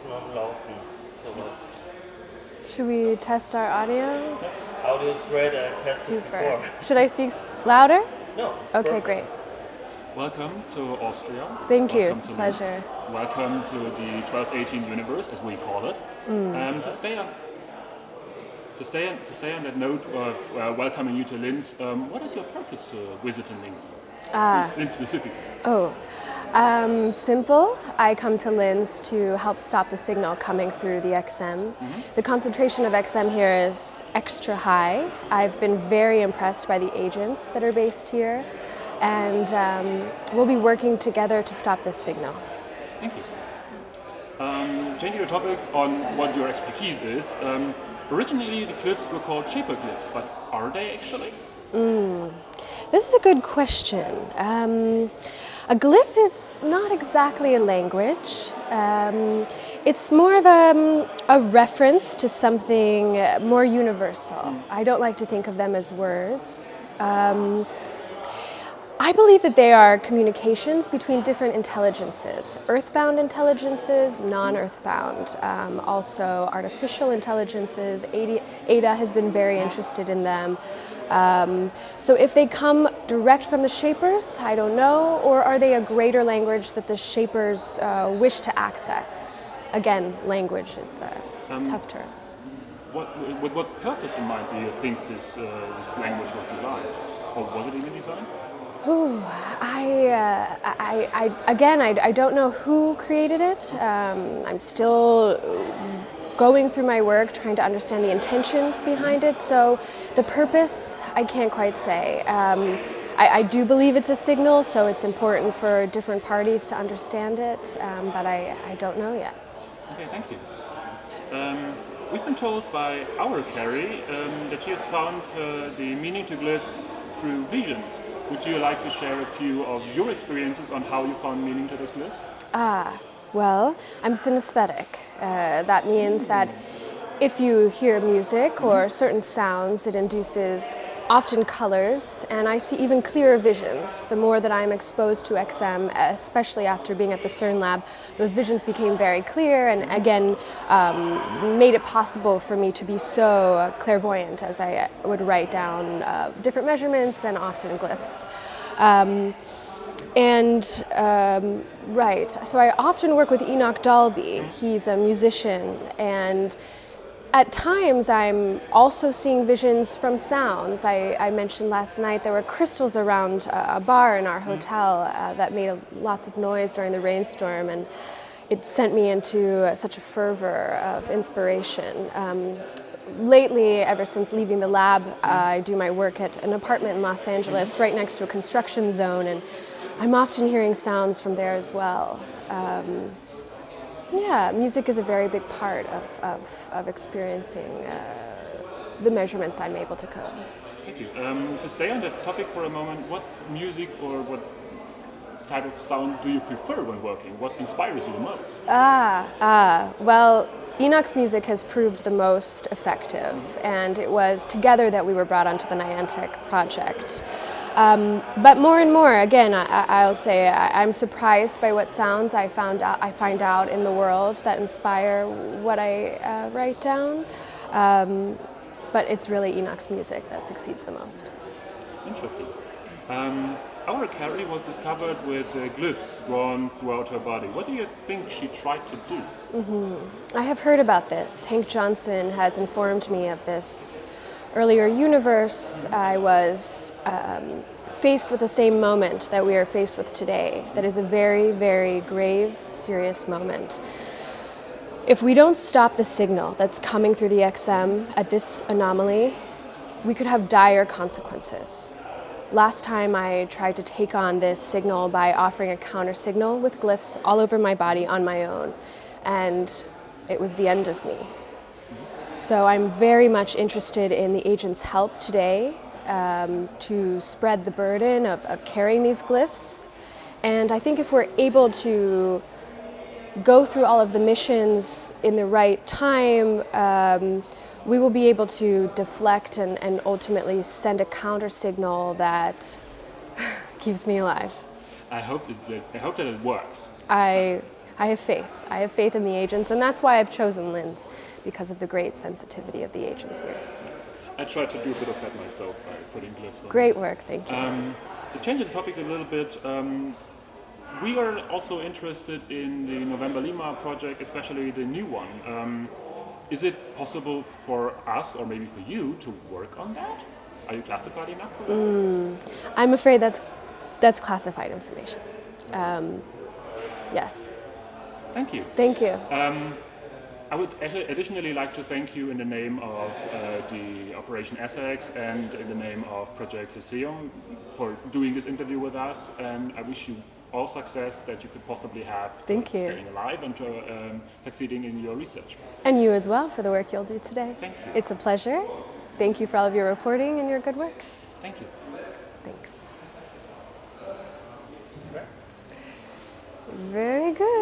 not laufen. So Should we test our audio? audio is great. I tested Super. before. Should I speak louder? No. It's Okay, perfect. great. Welcome to Austria. Thank you, Welcome it's a to pleasure. Linz. Welcome to the 1218 universe, as we call it. To stay on that note of welcoming you to Linz, what is your purpose to visiting Linz? Linz specifically. Simple. I come to Linz to help stop the signal coming through the XM. The concentration of XM here is extra high. I've been very impressed by the agents that are based here, and we'll be working together to stop this signal. Thank you. Changing the topic on what your expertise is, originally the glyphs were called shaper glyphs, but are they actually? This is a good question. A glyph is not exactly a language. It's more of a reference to something more universal. I don't like to think of them as words. I believe that they are communications between different intelligences, earthbound intelligences, non-earthbound, also artificial intelligences. Ada has been very interested in them. So if they come direct from the shapers, I don't know, or are they a greater language that the shapers wish to access? Again, language is a tough term. With what purpose in mind do you think this language was designed? Or was it even designed? I don't know who created it. I'm still going through my work, trying to understand the intentions behind it. So the purpose, I can't quite say. I do believe it's a signal, so it's important for different parties to understand it, but I don't know yet. Okay, thank you. We've been told by our Carrie that she has found the meaning to glyphs through visions. Would you like to share a few of your experiences on how you found meaning to those glyphs? Well, I'm synesthetic. That means that if you hear music or certain sounds, it induces often colors, and I see even clearer visions. The more that I'm exposed to XM, especially after being at the CERN lab, those visions became very clear and again made it possible for me to be so clairvoyant as I would write down different measurements and often glyphs. Right, so I often work with Enoch Dalby. He's a musician, and at times I'm also seeing visions from sounds. I mentioned last night there were crystals around a bar in our hotel that made lots of noise during the rainstorm, and it sent me into such a fervor of inspiration. Lately, ever since leaving the lab, I do my work at an apartment in Los Angeles right next to a construction zone, and I'm often hearing sounds from there as well. Yeah, music is a very big part of experiencing the measurements I'm able to code. Thank you. To stay on that topic for a moment, what music or what type of sound do you prefer when working? What inspires you the most? Well, Enoch's music has proved the most effective, and it was together that we were brought onto the Niantic project. But more and more, again, I'll say I'm surprised by what sounds I find out in the world that inspire what I write down. But it's really Enoch's music that succeeds the most. Interesting. Our Carrie was discovered with glyphs drawn throughout her body. What do you think she tried to do? I have heard about this. Hank Johnson has informed me of this earlier universe. I was faced with the same moment that we are faced with today. That is a very, very grave, serious moment. If we don't stop the signal that's coming through the XM at this anomaly, we could have dire consequences. Last time I tried to take on this signal by offering a counter signal with glyphs all over my body on my own, and it was the end of me. So I'm very much interested in the agent's help today to spread the burden of carrying these glyphs. And I think if we're able to go through all of the missions in the right time, we will be able to deflect and ultimately send a counter signal that keeps me alive. I hope that it works. I I have faith. I have faith in the agents, and that's why I've chosen Linz, because of the great sensitivity of the agents here. I tried to do a bit of that myself by putting glyphs on. Great work, thank you. To change the topic a little bit, we are also interested in the November Lima project, especially the new one. Is it possible for us, or maybe for you, to work on that? Are you classified enough for that? I'm afraid that's classified information. Yes. Thank you. Thank you. I would additionally like to thank you in the name of the Operation Essex and in the name of Project Lyceum for doing this interview with us, and I wish you all success that you could possibly have Thank you. staying alive and to succeeding in your research. And you as well for the work you'll do today. Thank you. It's a pleasure. Thank you for all of your reporting and your good work. Thank you. Thanks. Very good.